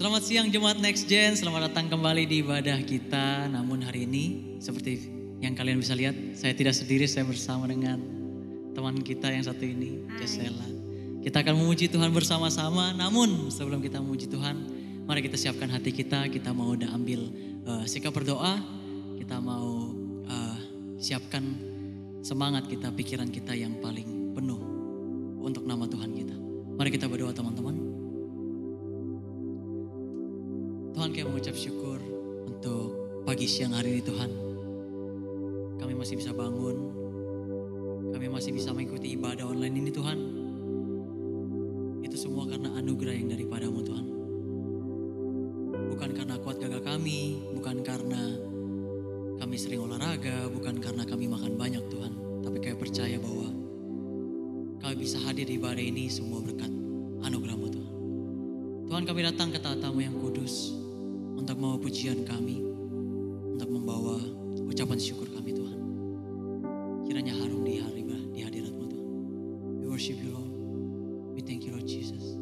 Selamat siang Jemaat Next Gen, selamat datang kembali di ibadah kita. Namun hari ini seperti yang kalian bisa lihat, saya tidak sendiri, saya bersama dengan teman kita yang satu ini, Jesela. Kita akan memuji Tuhan bersama-sama, namun sebelum kita memuji Tuhan, mari kita siapkan hati kita mau udah ambil sikap berdoa, kita mau siapkan semangat kita, pikiran kita yang paling penuh untuk nama Tuhan kita. Mari kita berdoa teman-teman. Tuhan, kami mengucap syukur untuk pagi siang hari ini Tuhan. Kami masih bisa bangun, kami masih bisa mengikuti ibadah online ini Tuhan. Itu semua karena anugerah yang daripadamu Tuhan. Bukan karena kuat gagah kami, bukan karena kami sering olahraga, bukan karena kami makan banyak Tuhan. Tapi kami percaya bahwa kami bisa hadir di ibadah ini semua berkat anugerahmu Tuhan. Tuhan, kami datang ke tatamu yang kudus untuk membawa pujian kami, untuk membawa ucapan syukur kami Tuhan. Kiranya harum di hadirat-Mu Tuhan. We worship you Lord. We thank you Lord Jesus.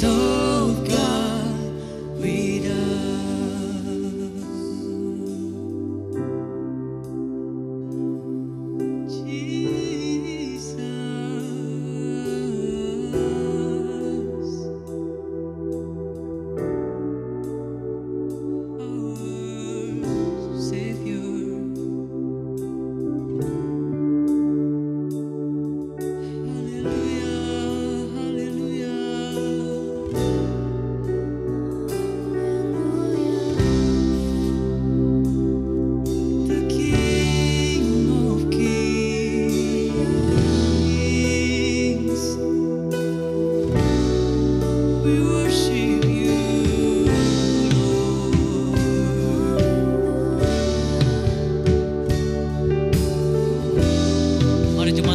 of God with us. Jesus, our Savior.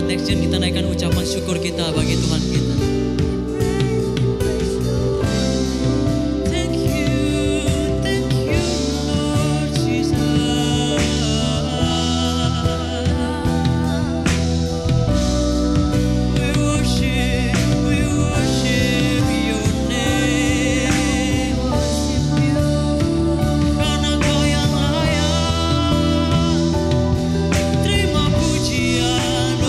Next gen kita naikkan ucapan syukur kita bagi Tuhan kita. Thank you Lord Jesus. We worship your name. Karena Kau yang layak, terima pujian.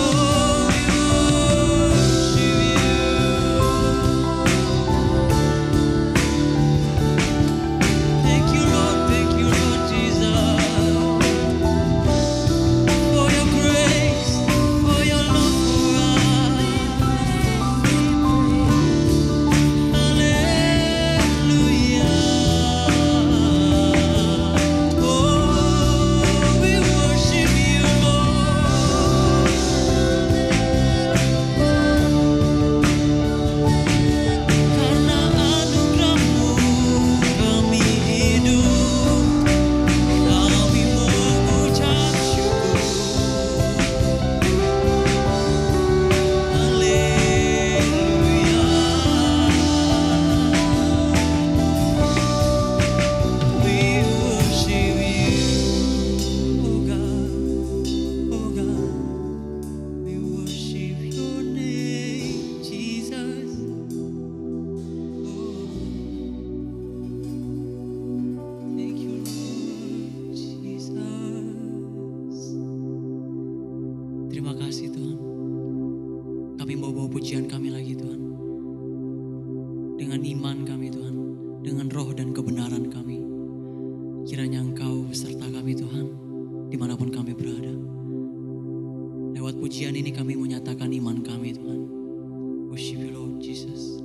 Terima kasih Tuhan. Kami bawa pujian kami lagi Tuhan. Dengan iman kami Tuhan. Dengan roh dan kebenaran kami. Kiranya Engkau beserta kami Tuhan. Dimanapun kami berada. Lewat pujian ini kami menyatakan iman kami Tuhan. Worship you Lord Jesus.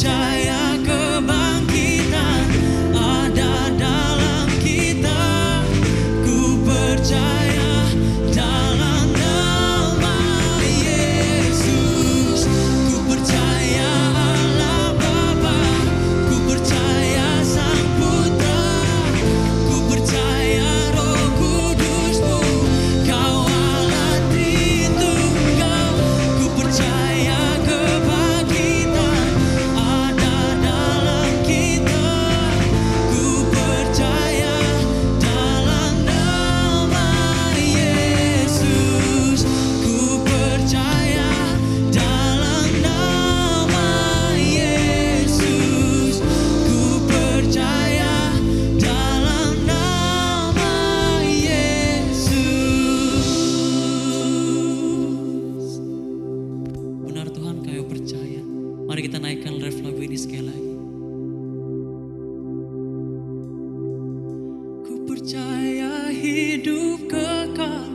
percaya kebangkitan ada dalam kita. Ku percaya dalam nama Yesus. Ku percaya Allah Bapa, ku percaya Sang Putra, ku percaya Roh Kudus-Mu, Kau Allah Tritunggal. Ku percaya kebangkitan ada dalam kita. Ku percaya dalam nama Yesus. Ku percaya dalam nama Yesus. Ku percaya dalam nama Yesus. Benar Tuhan, Kau percaya. Mari kita naikkan ref lagu ini sekali lagi. Ku percaya hidup kekal,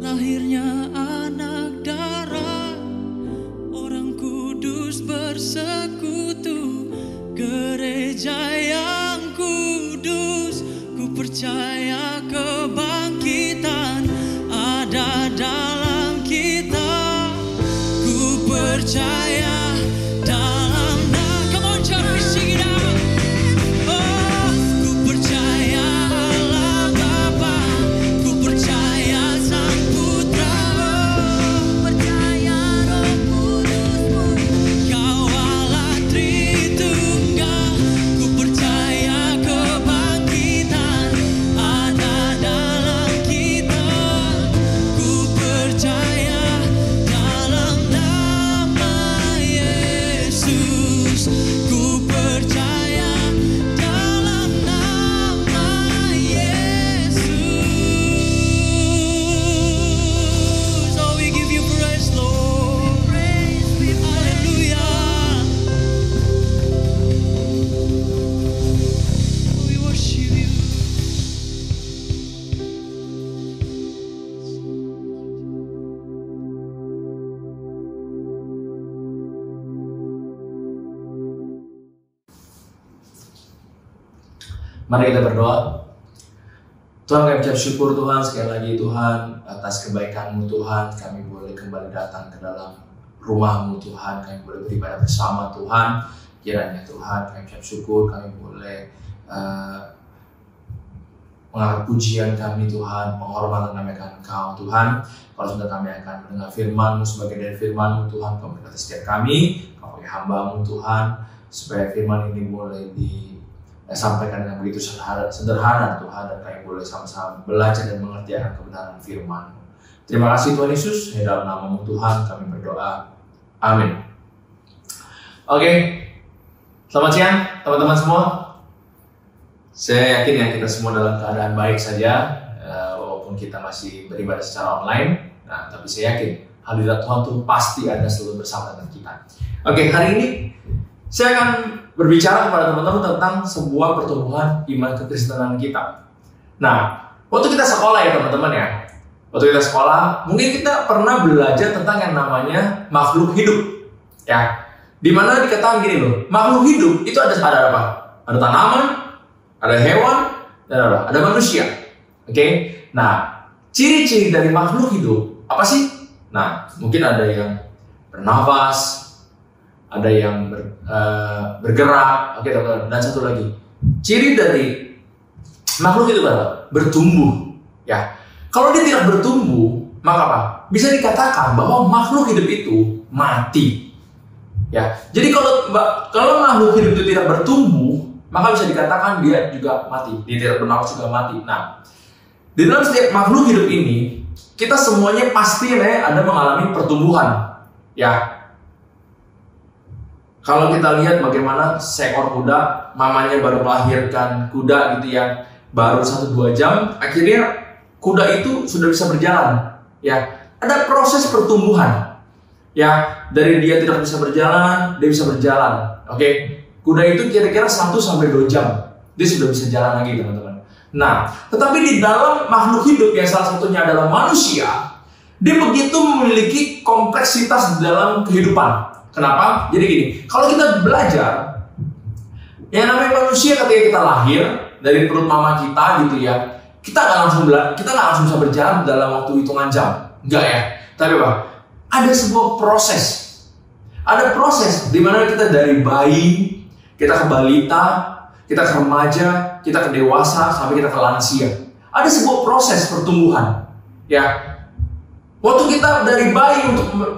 lahirnya anak darah, orang kudus bersekutu, gereja yang kudus. Ku percaya kebangkitan ada dalam kita. Ku percaya dalam come on church, sing it out. Oh, ku percaya Allah Bapa, ku percaya Sang Putra, percaya Roh Kudus-Mu, Kau Allah Tritunggal. Ku percaya kebangkitan ada dalam kita. Ku percaya dalam nama Yesus. Ku percaya dalam nama Yesus. Oh, we give you praise, Lord. Hallelujah. We worship you. Mari kita berdoa. Tuhan, kami ucap syukur Tuhan sekali lagi Tuhan atas kebaikan-Mu Tuhan. Kami boleh kembali datang ke dalam rumah-Mu Tuhan. Kami boleh beribadah bersama Tuhan. Kiranya Tuhan kami ucap syukur, kami boleh mengangkat pujian kami Tuhan, penghormatan kami akan Engkau Tuhan. Kalau sudah kami akan mendengar firman-Mu, sebagai dari firman-Mu Tuhan, Kau berkati setiap kami, Kau pakai hamba-Mu Tuhan, supaya firman ini boleh disampaikan dengan begitu sederhana Tuhan, dan kami boleh sama-sama belajar dan mengerti akan kebenaran firman-Mu. Terima kasih Tuhan Yesus, dalam nama-Mu Tuhan kami berdoa. Amin. Oke, selamat siang teman-teman semua. Saya yakin ya kita semua dalam keadaan baik saja, walaupun kita masih beribadah secara online. Nah, tapi saya yakin hadirat Tuhan itu pasti ada selalu bersama dengan kita. Oke, hari ini saya akan berbicara kepada teman-teman tentang sebuah pertumbuhan iman kekristenan kita. Nah, waktu kita sekolah ya teman-teman ya, waktu kita sekolah mungkin kita pernah belajar tentang yang namanya makhluk hidup, ya. Dimana dikatakan gini loh, makhluk hidup itu ada apa? Ada tanaman, ada hewan, dan ada manusia. Oke? Nah, ciri-ciri dari makhluk hidup apa sih? Nah, mungkin ada yang bernafas, ada yang bergerak, oke teman-teman. Dan satu lagi, ciri dari makhluk hidup adalah bertumbuh. Ya, kalau dia tidak bertumbuh, maka apa? Bisa dikatakan bahwa makhluk hidup itu mati. Ya, jadi kalau makhluk hidup itu tidak bertumbuh, maka bisa dikatakan dia juga mati. Dia tidak bernafas juga mati. Nah, di dalam setiap makhluk hidup ini, kita semuanya pasti ada mengalami pertumbuhan. Ya, kalau kita lihat bagaimana seekor kuda, mamanya baru melahirkan kuda gitu ya, baru 1-2 jam, akhirnya kuda itu sudah bisa berjalan. Ya, ada proses pertumbuhan. Ya, dari dia tidak bisa berjalan, dia bisa berjalan. Oke, kuda itu kira-kira 1-2 jam, dia sudah bisa jalan lagi teman-teman. Nah, tetapi di dalam makhluk hidup yang salah satunya adalah manusia, dia begitu memiliki kompleksitas di dalam kehidupan. Kenapa? Jadi gini, kalau kita belajar, yang namanya manusia ketika kita lahir dari perut mama kita gitu ya, kita nggak langsung bisa berjalan dalam waktu hitungan jam, enggak ya. Tapi apa? Ada sebuah proses. Ada proses di mana kita dari bayi, kita ke balita, kita ke remaja, kita ke dewasa, sampai kita ke lansia. Ada sebuah proses pertumbuhan, ya. Waktu kita dari bayi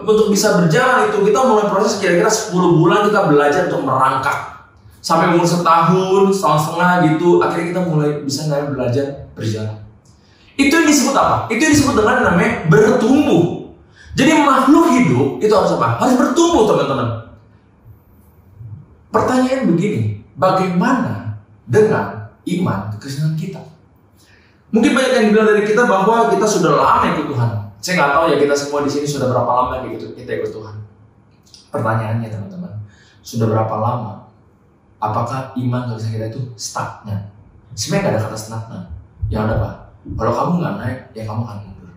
untuk bisa berjalan itu, kita mulai proses kira-kira 10 bulan kita belajar untuk merangkak. Sampai umur setahun setengah gitu, akhirnya kita mulai bisa belajar berjalan. Itu yang disebut apa? Itu yang disebut dengan namanya bertumbuh. Jadi makhluk hidup itu harus apa? Harus bertumbuh, teman-teman. Pertanyaan begini, bagaimana dengan iman kekristenan kita? Mungkin banyak yang bilang dari kita bahwa kita sudah lama ikut Tuhan. Saya nggak tahu ya kita semua di sini sudah berapa lama kita ikut Tuhan. Pertanyaannya teman-teman, sudah berapa lama? Apakah iman kekristenan kita itu stagnan? Sebenarnya nggak ada kata stagnan. Yang ada apa? Kalau kamu nggak naik, ya kamu akan mundur.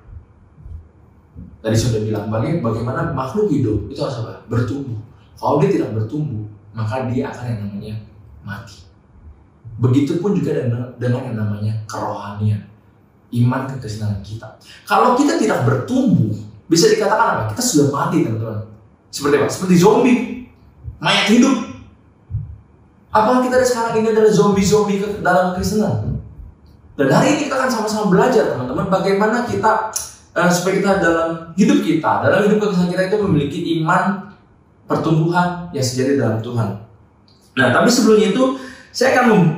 Tadi sudah bilang bagaimana makhluk hidup itu harus apa? Bertumbuh. Kalau dia tidak bertumbuh, maka dia akan yang namanya mati. Begitupun juga dengan yang namanya kerohanian. Iman kekristenan kita. Kalau kita tidak bertumbuh, bisa dikatakan apa? Kita sudah mati, teman-teman. Seperti apa? Seperti zombie, mayat hidup. Apakah kita sekarang ini adalah zombie dalam kekristenan? Dan hari ini kita akan sama-sama belajar, teman-teman, bagaimana kita supaya kita dalam hidup kekristenan kita itu memiliki iman pertumbuhan yang sejati dalam Tuhan. Nah, tapi sebelumnya itu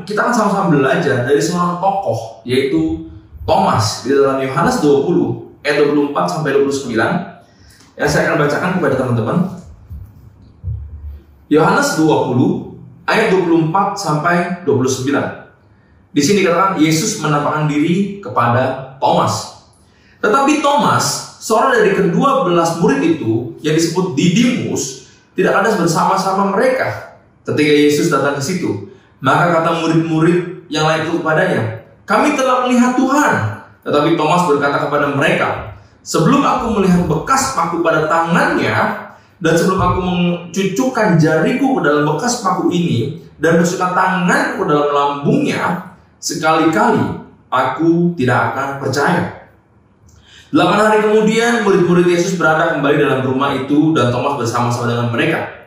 kita akan sama-sama belajar dari seorang tokoh, yaitu Thomas, di dalam Yohanes 20 ayat 24 sampai 29. Ya, saya akan bacakan kepada teman-teman. Yohanes 20 ayat 24 sampai 29. Di sini dikatakan Yesus menampakkan diri kepada Thomas. Tetapi Thomas, seorang dari ke-12 murid itu yang disebut Didimus, tidak ada bersama-sama mereka ketika Yesus datang ke situ. Maka kata murid-murid yang lain itu kepadanya, "Kami telah melihat Tuhan." Tetapi Thomas berkata kepada mereka, "Sebelum aku melihat bekas paku pada tangannya, dan sebelum aku mencucukkan jariku ke dalam bekas paku ini, dan masukkan tanganku ke dalam lambungnya, sekali-kali aku tidak akan percaya." 8 hari kemudian, murid-murid Yesus berada kembali dalam rumah itu, dan Thomas bersama-sama dengan mereka.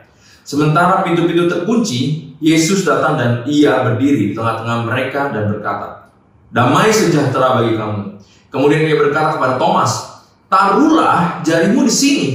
Sementara pintu-pintu terkunci, Yesus datang dan ia berdiri di tengah-tengah mereka dan berkata, "Damai sejahtera bagi kamu." Kemudian ia berkata kepada Thomas, "Taruhlah jarimu di sini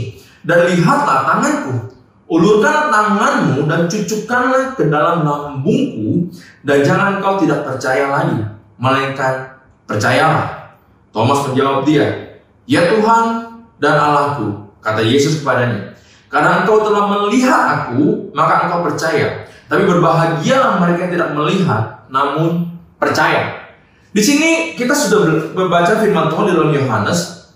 dan lihatlah tanganku. Ulurkanlah tanganmu dan cucukkanlah ke dalam lambungku, dan jangan kau tidak percaya lagi, melainkan percayalah." Thomas menjawab dia, "Ya Tuhan dan Allahku," kata Yesus kepadanya. "Karena engkau telah melihat aku, maka engkau percaya. Tapi berbahagialah mereka yang tidak melihat, namun percaya." Di sini kita sudah membaca firman Tuhan di dalam Yohanes.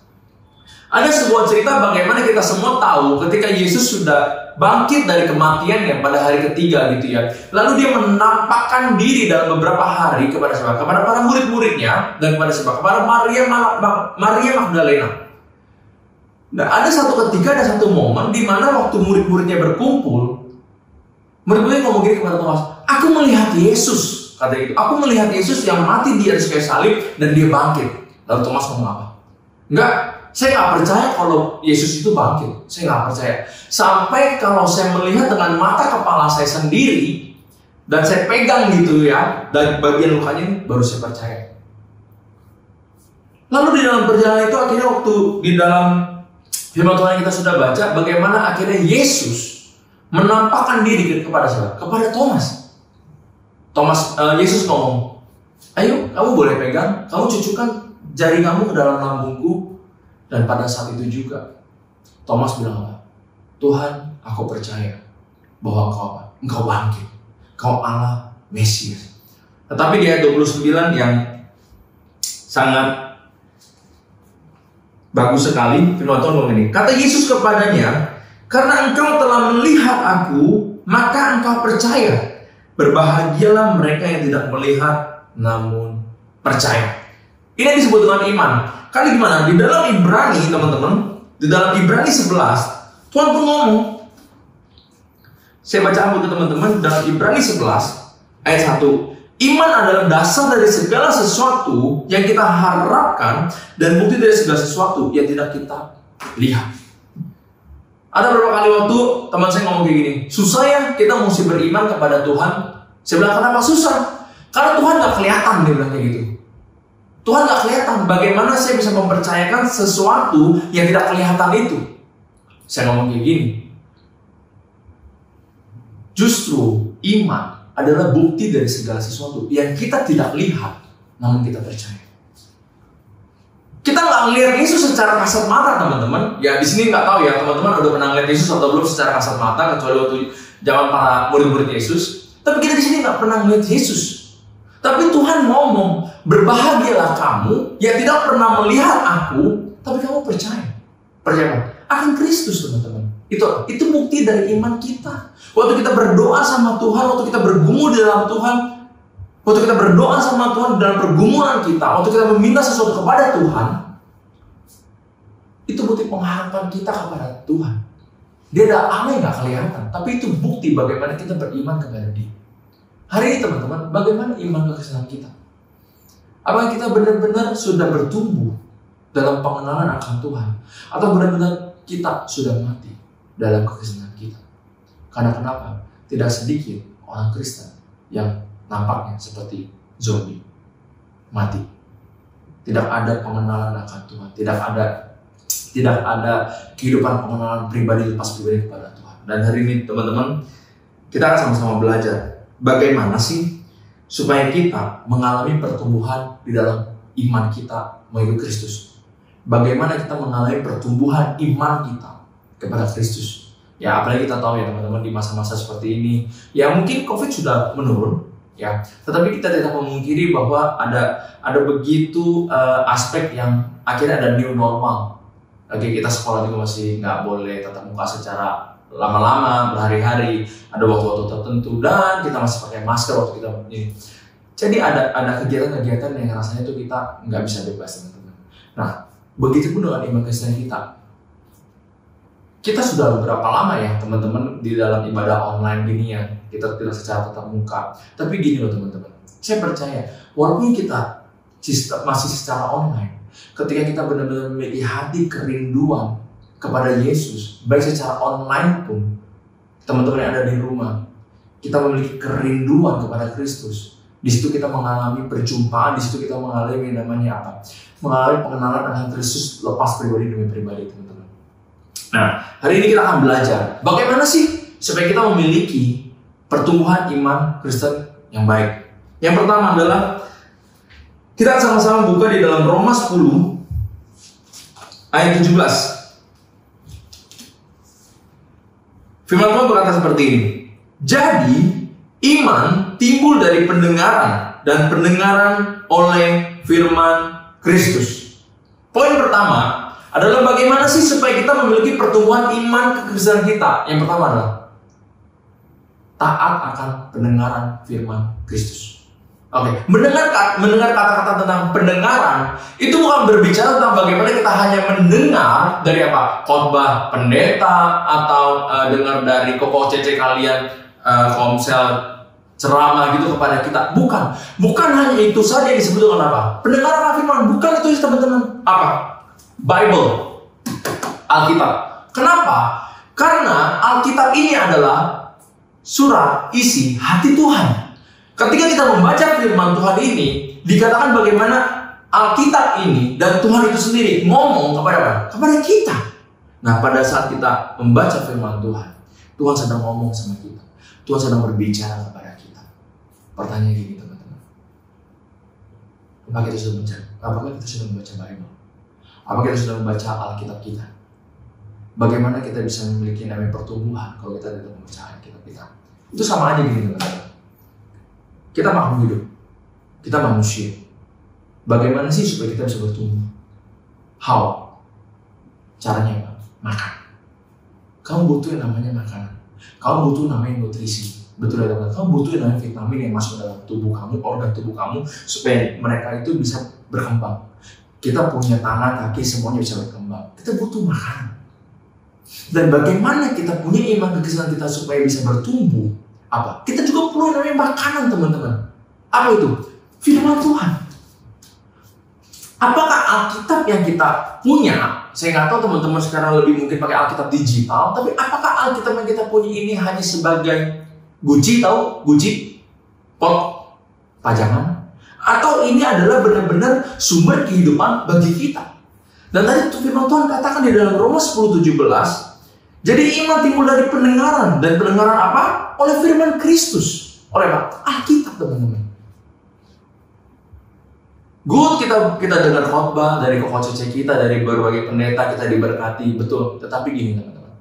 Ada sebuah cerita bagaimana kita semua tahu ketika Yesus sudah bangkit dari kematiannya pada hari ketiga gitu ya. Lalu dia menampakkan diri dalam beberapa hari kepada siapa? Kepada para murid-muridnya dan kepada siapa? Kepada Maria Magdalena. Nah, ada satu momen di mana waktu murid-muridnya berkumpul, murid-muridnya ngomong gini kepada Thomas, "Aku melihat Yesus." Kata itu, "Aku melihat Yesus yang mati di atas kayu salib dan dia bangkit." Lalu Thomas ngomong apa? "Enggak, saya nggak percaya kalau Yesus itu bangkit. Saya nggak percaya. Sampai kalau saya melihat dengan mata kepala saya sendiri dan saya pegang gitu ya, dan bagian lukanya, baru saya percaya." Lalu di dalam perjalanan itu akhirnya waktu di dalam firman Tuhan yang kita sudah baca, bagaimana akhirnya Yesus menampakkan diri kepada siapa? Kepada Thomas. Yesus ngomong, "Ayo, kamu boleh pegang, kamu cucukkan jari kamu ke dalam lambungku." Dan pada saat itu juga Thomas bilang apa? "Tuhan, aku percaya bahwa Engkau bangkit, Engkau Allah Mesias." Tetapi di ayat 29 yang sangat bagus sekali, firman Tuhan ngomong ini. Kata Yesus kepadanya, "Karena engkau telah melihat aku, maka engkau percaya. Berbahagialah mereka yang tidak melihat, namun percaya." Ini yang disebut dengan iman. Kali gimana? Di dalam Ibrani, teman-teman, di dalam Ibrani 11, Tuhan pun ngomong, Saya baca buat teman-teman dalam Ibrani 11 ayat 1. Iman adalah dasar dari segala sesuatu yang kita harapkan dan bukti dari segala sesuatu yang tidak kita lihat. Ada beberapa kali waktu teman saya ngomong kayak gini, susah ya kita mesti beriman kepada Tuhan. Saya bilang, kenapa susah? Karena Tuhan gak kelihatan, dia bilang kayak gitu. Tuhan gak kelihatan, bagaimana saya bisa mempercayakan sesuatu yang tidak kelihatan itu? Saya ngomong kayak gini, justru iman adalah bukti dari segala sesuatu yang kita tidak lihat, namun kita percaya. Kita nggak ngelihat Yesus secara kasat mata, teman-teman. Ya di sini nggak tahu ya, teman-teman udah pernah ngeliat Yesus atau belum secara kasat mata, kecuali waktu zaman para murid-murid Yesus. Tapi kita di sini nggak pernah ngeliat Yesus. Tapi Tuhan ngomong, berbahagialah kamu yang tidak pernah melihat aku, tapi kamu percaya. Percaya akan Kristus, teman-teman. Itu bukti dari iman kita. Waktu kita berdoa sama Tuhan, waktu kita bergumul di dalam Tuhan, waktu kita berdoa sama Tuhan dalam pergumulan kita, waktu kita meminta sesuatu kepada Tuhan, itu bukti pengharapan kita kepada Tuhan. Dia ada Allah yang gak kelihatan, tapi itu bukti bagaimana kita beriman kepada Dia. Hari ini teman-teman, bagaimana iman kekristenan kita? Apakah kita benar-benar sudah bertumbuh dalam pengenalan akan Tuhan? Atau benar-benar kita sudah mati dalam kekristenan kita? Karena kenapa? Tidak sedikit orang Kristen yang nampaknya seperti zombie, mati. Tidak ada pengenalan akan Tuhan, tidak ada kehidupan pengenalan pribadi lepas pribadi kepada Tuhan. Dan hari ini teman-teman, kita akan sama-sama belajar bagaimana sih supaya kita mengalami pertumbuhan di dalam iman kita mengikut Kristus. Bagaimana kita mengalami pertumbuhan iman kita kepada Kristus. Ya, apalagi kita tahu ya teman-teman, di masa-masa seperti ini, ya mungkin COVID sudah menurun, ya, tetapi kita tidak memungkiri bahwa ada begitu aspek yang akhirnya ada new normal. Lagi kita sekolah juga masih nggak boleh tatap muka secara lama-lama, berhari-hari, ada waktu-waktu tertentu, dan kita masih pakai masker waktu kita ini. Jadi ada kegiatan-kegiatan yang rasanya itu kita nggak bisa bebas, teman-teman. Nah, begitu pun dengan iman Kristen kita. Kita sudah beberapa lama ya teman-teman di dalam ibadah online gini ya, kita tidak secara tatap muka. Tapi gini loh teman-teman, saya percaya walaupun kita masih secara online, ketika kita benar-benar memiliki hati kerinduan kepada Yesus, baik secara online pun, teman-teman yang ada di rumah, kita memiliki kerinduan kepada Kristus. Di situ kita mengalami perjumpaan, di situ kita mengalami namanya apa? Mengalami pengenalan dengan Kristus lepas pribadi demi pribadi, teman-teman. Nah, hari ini kita akan belajar bagaimana sih supaya kita memiliki pertumbuhan iman Kristen yang baik. Yang pertama adalah kita sama-sama buka di dalam Roma 10 ayat 17. Firman Tuhan berkata seperti ini. Jadi, iman timbul dari pendengaran dan pendengaran oleh firman Kristus. Poin pertama adalah bagaimana sih supaya kita memiliki pertumbuhan iman kekristenan kita. Yang pertama adalah taat akan pendengaran firman Kristus. Oke, mendengar kata-kata tentang pendengaran itu bukan berbicara tentang bagaimana kita hanya mendengar dari apa? Khotbah pendeta atau dengar dari koko cece kalian komsel ceramah gitu kepada kita. Bukan hanya itu saja yang disebut dengan apa? Pendengaran firman, bukan itu teman-teman. Apa? Bible, Alkitab. Kenapa? Karena Alkitab ini adalah surat isi hati Tuhan. Ketika kita membaca firman Tuhan ini, dikatakan bagaimana Alkitab ini dan Tuhan itu sendiri ngomong kepada apa? Kepada kita. Nah, pada saat kita membaca firman Tuhan, Tuhan sedang ngomong sama kita. Tuhan sedang berbicara kepada kita. Pertanyaan gini teman-teman, apakah kita sudah membaca Bible? Apakah kita sudah membaca Alkitab kita? Bagaimana kita bisa memiliki namanya pertumbuhan kalau kita tidak membaca Alkitab kita? Itu sama aja gini teman-teman. Kita makhluk hidup, kita manusia. Bagaimana sih supaya kita bisa bertumbuh? How? Caranya apa? Makan. Kamu butuh yang namanya makanan. Kamu butuh namanya nutrisi. Betul ya teman-teman. Kamu butuh yang namanya vitamin yang masuk dalam tubuh kamu, organ tubuh kamu, supaya mereka itu bisa berkembang. Kita punya tangan, kaki, semuanya bisa berkembang. Kita butuh makanan. Dan bagaimana kita punya iman kekristenan kita supaya bisa bertumbuh? Apa? Kita juga perlu namanya makanan, teman-teman. Apa itu? Firman Tuhan. Apakah Alkitab yang kita punya, saya nggak tahu teman-teman sekarang lebih mungkin pakai Alkitab digital, tapi apakah Alkitab yang kita punya ini hanya sebagai guci, tahu? Guci? Pot? Pajangan? Atau ini adalah benar-benar sumber kehidupan bagi kita? Dan tadi firman Tuhan katakan di dalam Roma 10:17, jadi iman timbul dari pendengaran, dan pendengaran apa? Oleh firman Kristus. Oleh apa? Alkitab, teman-teman. Good kita dengar khotbah dari kokoc kita, dari berbagai pendeta, kita diberkati, betul. Tetapi gini, teman-teman,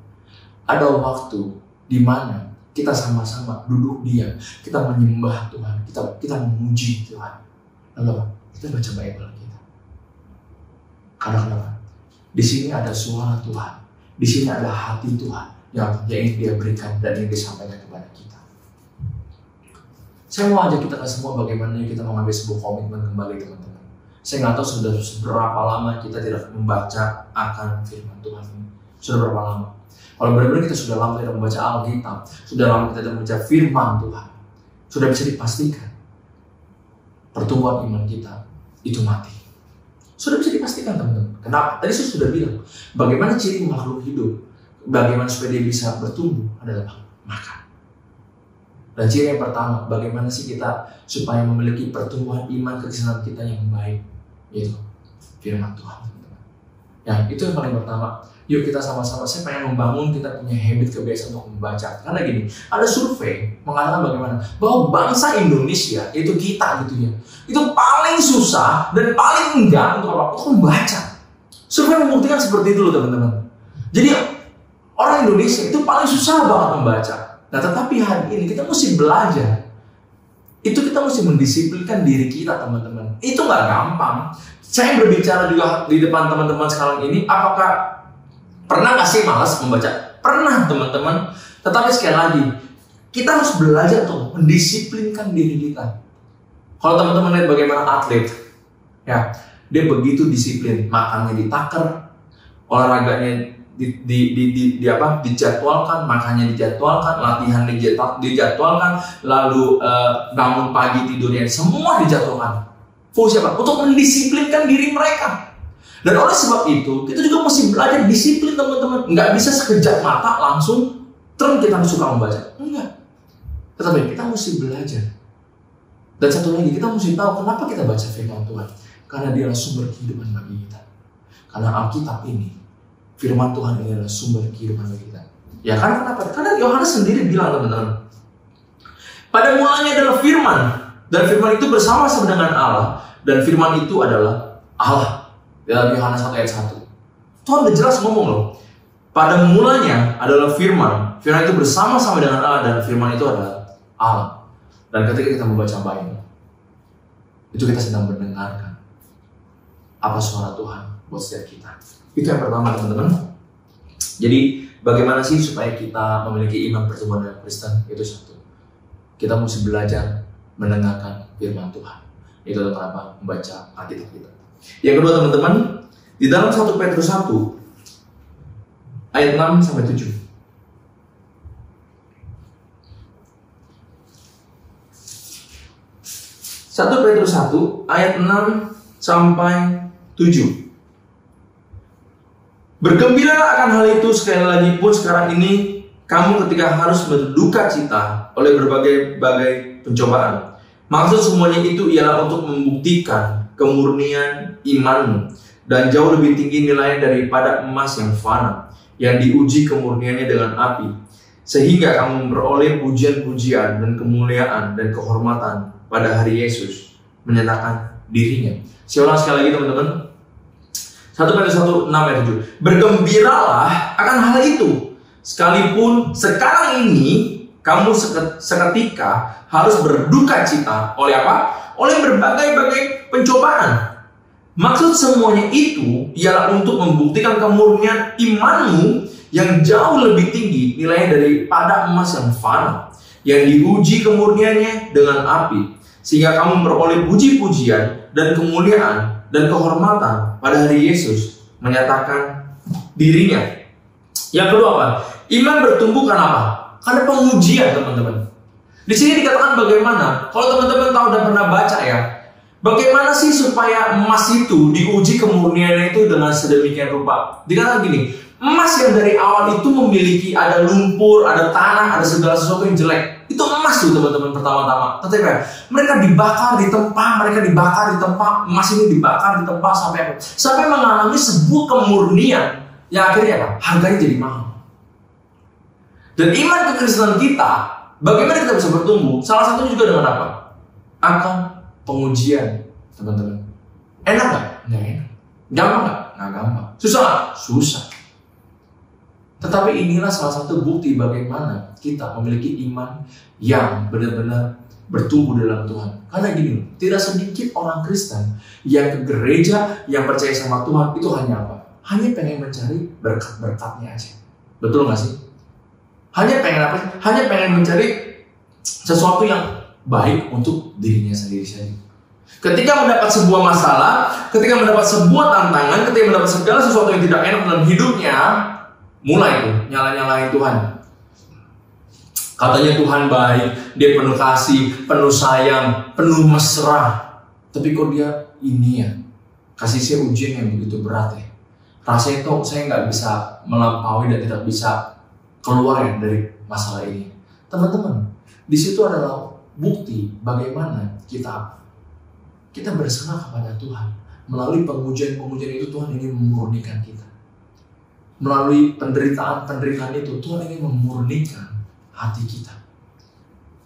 ada waktu di mana kita sama-sama duduk diam, kita menyembah Tuhan, kita memuji Tuhan. Lalu kita baca Bible kita. Karena kenapa? Di sini ada suara Tuhan, di sini ada hati Tuhan yang ingin Dia berikan dan ingin disampaikan kepada kita. Saya mau ajak kita semua bagaimana kita mengambil sebuah komitmen kembali, teman-teman. Saya nggak tahu sudah seberapa lama kita tidak membaca akan firman Tuhan ini. Sudah berapa lama? Kalau benar-benar kita sudah lama tidak membaca Alkitab, sudah lama kita tidak membaca firman Tuhan, sudah bisa dipastikan pertumbuhan iman kita itu mati. Sudah bisa dipastikan, teman-teman. Kenapa? Tadi saya sudah bilang, bagaimana ciri makhluk hidup, bagaimana supaya dia bisa bertumbuh adalah makan. Dan ciri yang pertama, bagaimana sih kita supaya memiliki pertumbuhan iman kekristenan kita yang baik, yaitu firman Tuhan, teman-teman. Ya, itu yang paling pertama. Yuk kita sama-sama, saya pengen membangun kita punya habit kebiasaan untuk membaca. Karena gini, ada survei mengatakan bagaimana, bahwa bangsa Indonesia, itu kita gitu ya, itu paling susah dan paling enggak untuk apa? Untuk membaca. Survei membuktikan seperti itu loh, teman-teman. Jadi orang Indonesia itu paling susah banget membaca. Nah, tetapi hari ini kita mesti belajar. Itu kita mesti mendisiplinkan diri kita, teman-teman. Itu nggak gampang. Saya berbicara juga di depan teman-teman sekarang ini, apakah pernah nggak sih malas membaca? Pernah, teman-teman. Tetapi sekali lagi, kita harus belajar untuk mendisiplinkan diri kita. Kalau teman-teman lihat bagaimana atlet, ya, dia begitu disiplin, makannya ditaker, olahraganya dijadwalkan, makannya dijadwalkan, latihan dijadwalkan, lalu bangun pagi tidurnya semua dijadwalkan. Fungsi apa? Untuk mendisiplinkan diri mereka. Dan oleh sebab itu, kita juga mesti belajar disiplin, teman-teman. Nggak bisa sekejap mata langsung kita suka membaca. Enggak. Tetapi kita mesti belajar. Dan satu lagi, kita mesti tahu kenapa kita baca firman Tuhan. Karena dia adalah sumber kehidupan bagi kita. Karena Alkitab ini, firman Tuhan ini adalah sumber kehidupan bagi kita. Ya kan, kenapa? Karena Yohanes sendiri bilang, teman-teman, pada mulanya adalah firman, dan firman itu bersama-sama dengan Allah, dan firman itu adalah Allah. Dalam Yohanes 1 ayat 1. Tuhan udah jelas ngomong loh. Pada mulanya adalah firman, firman itu bersama-sama dengan Allah, dan firman itu adalah Allah. Dan ketika kita membaca Bible, itu kita sedang mendengarkan apa suara Tuhan buat setiap kita. Itu yang pertama, teman-teman. Jadi bagaimana sih supaya kita memiliki iman pertumbuhan dalam Kristen? Itu satu, kita mesti belajar mendengarkan firman Tuhan. Itu kenapa membaca Alkitab kita. Yang kedua, teman-teman, di dalam 1 Petrus 1 ayat 6 sampai 7. 1 Petrus 1 ayat 6 sampai 7. Bergembiralah akan hal itu, sekali lagi pun sekarang ini kamu ketika harus berduka cita oleh berbagai pencobaan. Maksud semuanya itu ialah untuk membuktikan kemurnian imanmu, dan jauh lebih tinggi nilainya daripada emas yang fana, yang diuji kemurniannya dengan api, sehingga kamu memperoleh pujian-pujian dan kemuliaan dan kehormatan pada hari Yesus menyatakan dirinya. Saya ulang sekali lagi, teman-teman. 1 Petrus 1 6 ayat 7. Bergembiralah akan hal itu, sekalipun sekarang ini kamu seketika harus berduka cita oleh apa? Oleh berbagai pencobaan. Maksud semuanya itu ialah untuk membuktikan kemurnian imanmu yang jauh lebih tinggi nilainya daripada emas yang fana, yang diuji kemurniannya dengan api, sehingga kamu memperoleh puji-pujian dan kemuliaan dan kehormatan pada hari Yesus menyatakan dirinya. Yang kedua apa? Iman bertumbuh karena apa? Karena pengujian, teman-teman. Di sini dikatakan bagaimana? Kalau teman-teman tahu dan pernah baca ya, bagaimana sih supaya emas itu diuji kemurniannya itu dengan sedemikian rupa? Dikatakan gini, emas yang dari awal itu memiliki ada lumpur, ada tanah, ada segala sesuatu yang jelek. Itu emas tuh teman-teman pertama-tama. Tetapi mereka dibakar di tempat, emas ini dibakar di tempat sampai mengalami sebuah kemurnian yang akhirnya apa? Harganya jadi mahal. Dan iman kekristenan kita, bagaimana kita bisa bertumbuh? Salah satunya juga dengan apa? Akan pengujian, teman-teman. Enak nggak? Nggak enak. Gampang nggak? Nggak gampang. Susah nggak? Susah. Tetapi inilah salah satu bukti bagaimana kita memiliki iman yang benar-benar bertumbuh dalam Tuhan. Karena gini, tidak sedikit orang Kristen yang ke gereja, yang percaya sama Tuhan, itu hanya apa? Hanya pengen mencari berkat-berkatnya aja. Betul nggak sih? Hanya pengen apa? Hanya pengen mencari sesuatu yang baik untuk dirinya sendiri saja. Ketika mendapat sebuah masalah, ketika mendapat sebuah tantangan, ketika mendapat segala sesuatu yang tidak enak dalam hidupnya, mulai tuh nyala-nyalain Tuhan. Katanya Tuhan baik, dia penuh kasih, penuh sayang, penuh mesra. Tapi kok dia ini ya, kasih saya ujian yang begitu berat ya. Rasanya tuh saya nggak bisa melampaui dan tidak bisa keluar ya dari masalah ini. Teman-teman, di situ adalah bukti bagaimana kita berserah kepada Tuhan. Melalui pengujian-pengujian itu Tuhan ingin memurnikan kita. Melalui penderitaan itu Tuhan ingin memurnikan hati kita.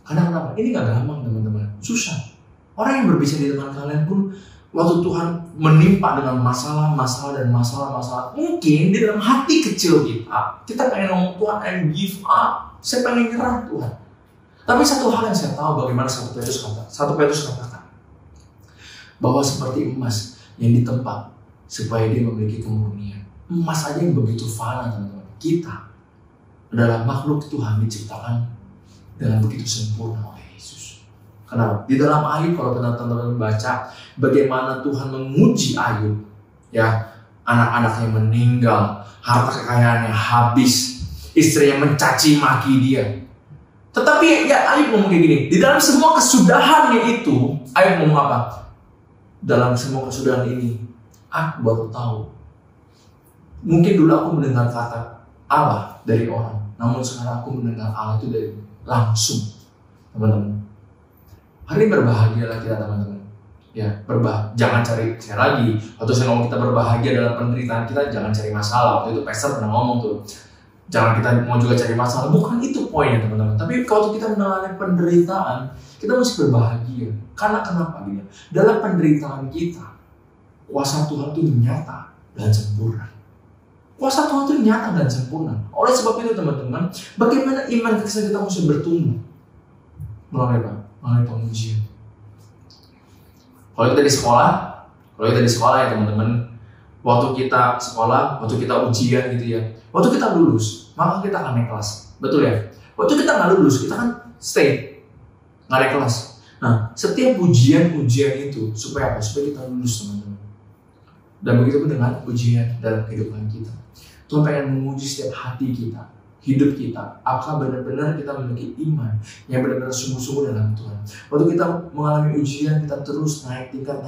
Karena kenapa? Ini gak gampang teman-teman. Susah. Orang yang berbicara di depan kalian pun waktu Tuhan menimpa dengan masalah, mungkin di dalam hati kecil kita pengen ngomong Tuhan, I give up. Saya pengen nyerah Tuhan. Tapi satu hal yang saya tahu bagaimana satu Petrus katakan bahwa seperti emas yang ditempa supaya dia memiliki kemurnian. Emas aja yang begitu fana teman-teman. Kita adalah makhluk Tuhan diciptakan dengan begitu sempurna oleh Yesus. Kenapa? Di dalam Ayub kalau teman-teman baca bagaimana Tuhan menguji Ayub, ya, anak-anaknya meninggal, harta kekayaannya habis, istrinya mencaci maki dia. Tetapi ya Ayub ngomong kayak gini, di dalam semua kesudahannya itu, Ayub ngomong apa? Dalam semua kesudahan ini, aku baru tahu. Mungkin dulu aku mendengar kata Allah dari orang, namun sekarang aku mendengar Allah itu dari langsung, teman-teman. Hari ini berbahagialah kita teman-teman. Ya, jangan cari saya lagi. Waktu saya ngomong kita berbahagia dalam penderitaan kita, jangan cari masalah. Waktu itu pastor pernah ngomong tuh, jangan kita mau juga cari masalah. Bukan itu poinnya teman-teman. Tapi kalau kita mengalami penderitaan, kita mesti berbahagia. Karena kenapa dia? Dalam penderitaan kita, kuasa Tuhan itu nyata dan sempurna. Kuasa Tuhan itu nyata dan sempurna. Oleh sebab itu teman-teman, bagaimana iman kita mesti bertumbuh? Melalui apa? Melalui pengujian. Kalau kita di sekolah ya teman-teman, waktu kita sekolah, waktu kita ujian gitu ya, waktu kita lulus, maka kita akan naik kelas. Betul ya? Waktu kita nggak lulus, kita kan stay, nggak naik kelas. Nah, setiap ujian-ujian itu supaya apa? Supaya kita lulus teman-teman. Dan begitu pun dengan ujian dalam kehidupan kita. Tuhan pengen menguji setiap hati kita, hidup kita. Apakah benar-benar kita memiliki iman yang benar-benar sungguh-sungguh dalam Tuhan. Waktu kita mengalami ujian, kita terus naik tingkat.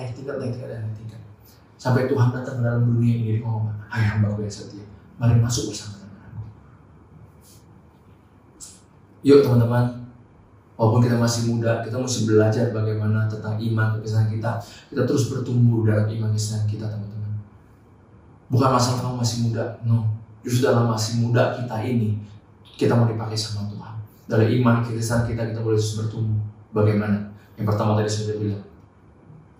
Sampai Tuhan datang ke dalam dunia ini ngomong, hai hamba-Ku yang setia, mari masuk bersama dengan aku. Yuk teman-teman, walaupun kita masih muda, kita mesti belajar bagaimana tentang iman kekristenan kita. Kita terus bertumbuh dalam iman kekristenan kita teman-teman. Bukan masalah kamu masih muda, no. Justru dalam masih muda kita ini, kita mau dipakai sama Tuhan. Dalam iman kekristenan kita boleh terus bertumbuh. Bagaimana? Yang pertama tadi sudah bilang,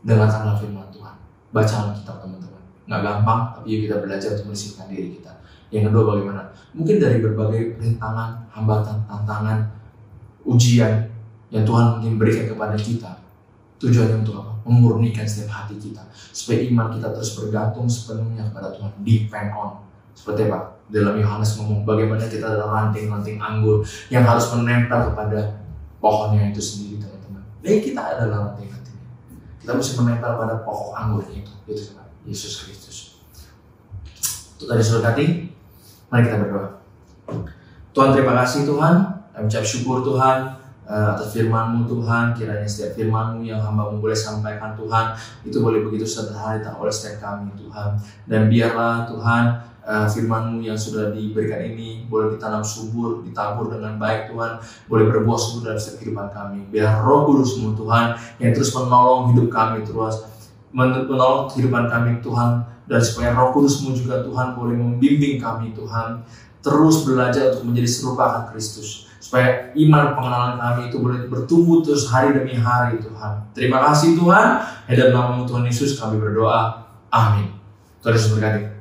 dengarkanlah firman Tuhan. Baca Alkitab teman-teman. Nggak gampang, tapi ya kita belajar untuk mendisiplinkan diri kita. Yang kedua bagaimana? Mungkin dari berbagai rintangan, hambatan, tantangan, ujian yang Tuhan mungkin berikan kepada kita. Tujuannya untuk apa? Memurnikan setiap hati kita. Supaya iman kita terus bergantung sepenuhnya kepada Tuhan. Depend on. Seperti apa? Dalam Yohanes ngomong bagaimana kita adalah ranting-ranting anggur yang harus menempel kepada pohonnya itu sendiri teman-teman. Dan kita adalah ranting-ranting. Kita mesti menempel pada pokok anggurnya itu. Itu Yesus Kristus. Untuk tadi sudah hati, mari kita berdoa. Tuhan, terima kasih Tuhan. Kami ucap syukur Tuhan atas firman-Mu Tuhan. Kiranya setiap firman-Mu yang hamba-Mu boleh sampaikan Tuhan, itu boleh begitu sederhana oleh setiap kami Tuhan. Dan biarlah Tuhan firman-Mu yang sudah diberikan ini boleh ditanam subur, ditabur dengan baik Tuhan, boleh berbuah subur dalam setiap kehidupan kami. Biar Roh Kudus-Mu Tuhan yang terus menolong hidup kami, terus menolong kehidupan kami Tuhan, dan supaya Roh Kudus-Mu juga Tuhan boleh membimbing kami Tuhan, terus belajar untuk menjadi serupa akan Kristus, supaya iman pengenalan kami itu boleh bertumbuh terus hari demi hari Tuhan. Terima kasih Tuhan, dalam nama Tuhan Yesus kami berdoa, amin. Tuhan Yesus berkati.